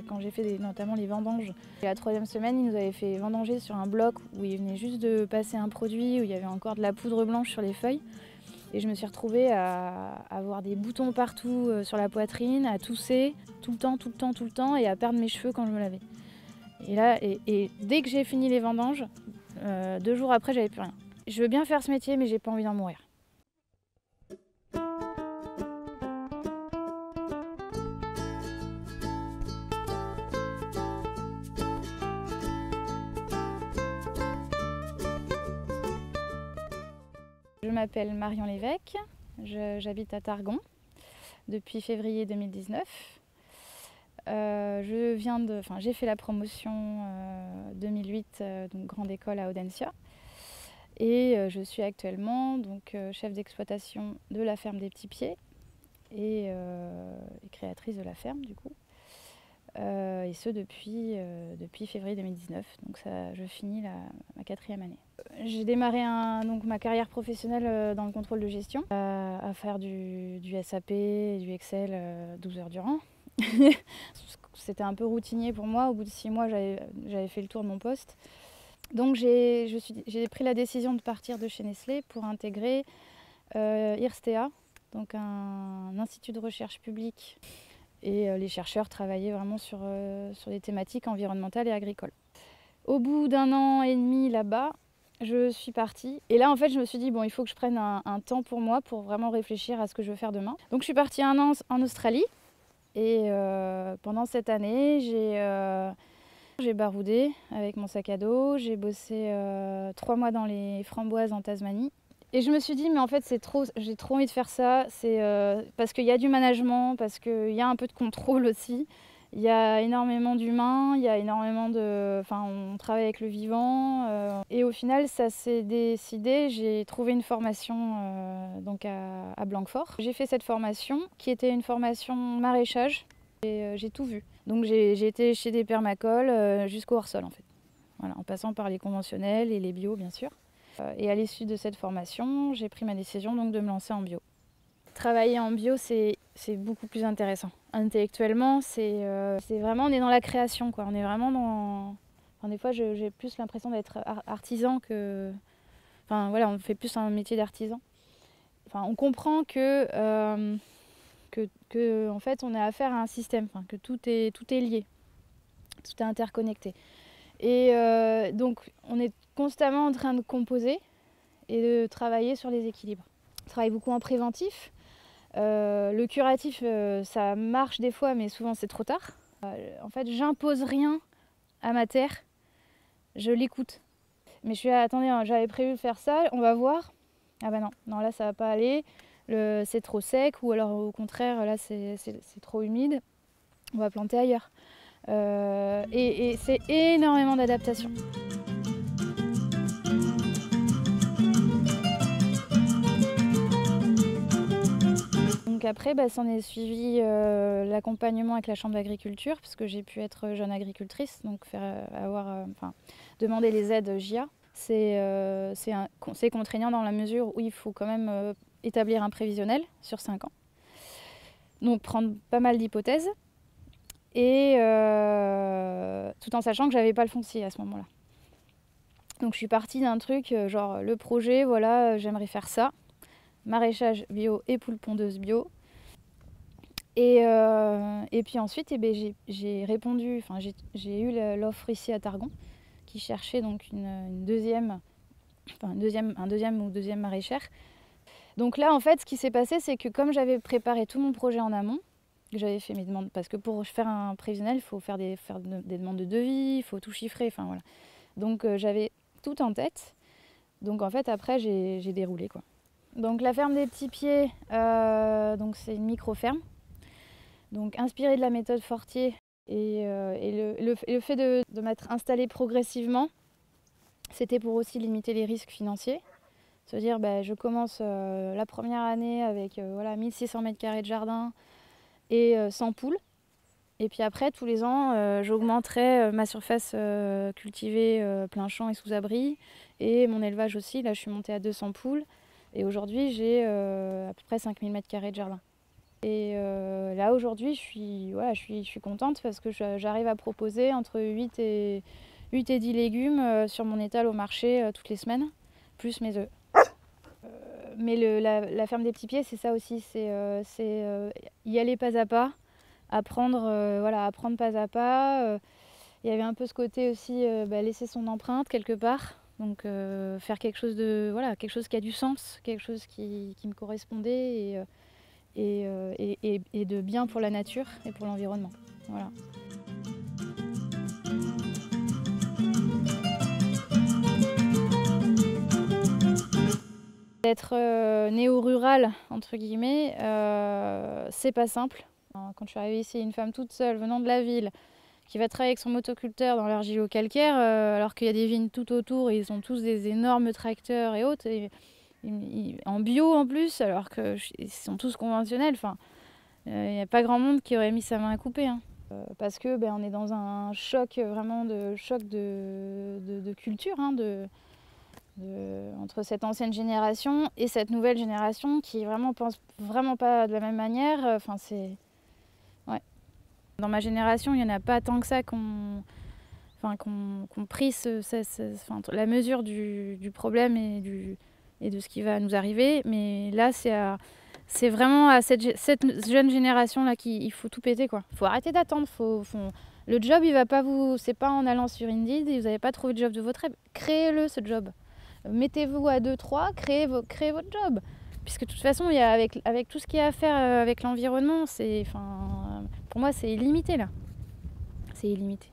Quand j'ai fait notamment les vendanges, et la 3e semaine, ils nous avaient fait vendanger sur un bloc où ils venaient juste de passer un produit, où il y avait encore de la poudre blanche sur les feuilles. Et je me suis retrouvée à avoir des boutons partout sur la poitrine, à tousser tout le temps, et à perdre mes cheveux quand je me lavais. Et dès que j'ai fini les vendanges, 2 jours après, j'avais plus rien. Je veux bien faire ce métier, mais j'ai pas envie d'en mourir. Je m'appelle Marion Lévesque, j'habite à Targon depuis février 2019. J'ai fait la promotion 2008, donc grande école à Audencia. Et je suis actuellement chef d'exploitation de la ferme des Petits Pieds et créatrice de la ferme du coup. Et ce depuis février 2019, donc je finis ma 4e année. J'ai démarré ma carrière professionnelle dans le contrôle de gestion, à faire du SAP, du Excel 12 heures durant. C'était un peu routinier pour moi. Au bout de 6 mois, j'avais fait le tour de mon poste. Donc j'ai pris la décision de partir de chez Nestlé pour intégrer IRSTEA, donc un institut de recherche publique. Et les chercheurs travaillaient vraiment sur des thématiques environnementales et agricoles. Au bout d'1 an et demi là-bas, je suis partie. Et là, en fait, je me suis dit, bon, il faut que je prenne un temps pour moi pour vraiment réfléchir à ce que je veux faire demain. Donc, je suis partie 1 an en Australie. Et pendant cette année, j'ai baroudé avec mon sac à dos. J'ai bossé 3 mois dans les framboises en Tasmanie. Et je me suis dit, mais en fait, j'ai trop envie de faire ça. C'est parce qu'il y a du management, parce qu'il y a un peu de contrôle aussi. Il y a énormément d'humains, il y a énormément on travaille avec le vivant. Et au final, ça s'est décidé. J'ai trouvé une formation à Blanquefort. J'ai fait cette formation qui était une formation maraîchage. Et j'ai tout vu. Donc j'ai été chez des permacoles jusqu'au hors-sol en fait. Voilà, en passant par les conventionnels et les bio bien sûr. Et à l'issue de cette formation, j'ai pris ma décision donc de me lancer en bio. Travailler en bio, c'est beaucoup plus intéressant. Intellectuellement, c'est vraiment, on est dans la création, quoi. On est vraiment dans... Enfin, des fois, j'ai plus l'impression d'être artisan que... Enfin, voilà, on fait plus un métier d'artisan. Enfin, on comprend que en fait, on a affaire à un système, enfin, que tout est lié, tout est interconnecté. Et donc, on est constamment en train de composer et de travailler sur les équilibres. On travaille beaucoup en préventif. Le curatif, ça marche des fois, mais souvent c'est trop tard. En fait, j'impose rien à ma terre, je l'écoute. Mais je suis là, attendez, j'avais prévu de faire ça, on va voir. Ah bah non, là ça va pas aller, c'est trop sec, ou alors au contraire, là c'est trop humide, on va planter ailleurs. Et c'est énormément d'adaptation. Donc après, s'en est suivi l'accompagnement avec la Chambre d'agriculture, parce que j'ai pu être jeune agricultrice, donc demander les aides JA. C'est contraignant dans la mesure où il faut quand même établir un prévisionnel sur 5 ans. Donc prendre pas mal d'hypothèses, et tout en sachant que j'avais pas le foncier à ce moment-là. Donc je suis partie d'un truc, genre le projet, voilà, j'aimerais faire ça. Maraîchage bio et poules pondeuses bio. Et puis ensuite, j'ai répondu, j'ai eu l'offre ici à Targon, qui cherchait donc un deuxième maraîchère. Donc là, en fait, ce qui s'est passé, c'est que comme j'avais préparé tout mon projet en amont, que j'avais fait mes demandes, parce que pour faire un prévisionnel, il faut faire des demandes de devis, il faut tout chiffrer, enfin voilà. Donc j'avais tout en tête. Donc en fait, après, j'ai déroulé, quoi. Donc la ferme des Petits Pieds, c'est une micro-ferme. Donc inspirée de la méthode Fortier et le fait de m'être installée progressivement, c'était pour aussi limiter les risques financiers. Se dire, je commence la première année avec 1600 m² de jardin et 100 poules. Et puis après, tous les ans, j'augmenterai ma surface cultivée plein champ et sous abri. Et mon élevage aussi, là je suis montée à 200 poules. Et aujourd'hui, j'ai à peu près 5000 m² de jardin. Et là aujourd'hui je suis contente parce que j'arrive à proposer entre 8 et 10 légumes sur mon étal au marché toutes les semaines, plus mes œufs. Mais la ferme des petits pieds, c'est ça aussi, c'est y aller pas à pas, apprendre pas à pas. Il y avait un peu ce côté aussi, laisser son empreinte quelque part, donc faire quelque chose qui a du sens, quelque chose qui me correspondait et de bien pour la nature et pour l'environnement. Voilà. Être néo-rural, entre guillemets, c'est pas simple. Quand je suis arrivée ici, une femme toute seule venant de la ville, qui va travailler avec son motoculteur dans l'argilo-calcaire, alors qu'il y a des vignes tout autour et ils ont tous des énormes tracteurs et autres, en bio en plus, alors qu'ils sont tous conventionnels. Enfin, il n'y a pas grand monde qui aurait mis sa main à couper. Hein. Parce que on est dans un choc, vraiment de culture, hein, entre cette ancienne génération et cette nouvelle génération qui vraiment pense vraiment pas de la même manière. Enfin, ouais. Dans ma génération, il n'y en a pas tant que ça qu'on pris la mesure du problème et de ce qui va nous arriver. Mais là, c'est vraiment à cette jeune génération-là qu'il faut tout péter, quoi. Il faut arrêter d'attendre. Le job, il va pas c'est pas en allant sur Indeed et vous n'avez pas trouvé de job de votre rêve. Créez-le, ce job. Mettez-vous à 2-3, créez votre job. Puisque de toute façon, avec tout ce qu'il y a à faire avec l'environnement, pour moi, c'est illimité, là. C'est illimité.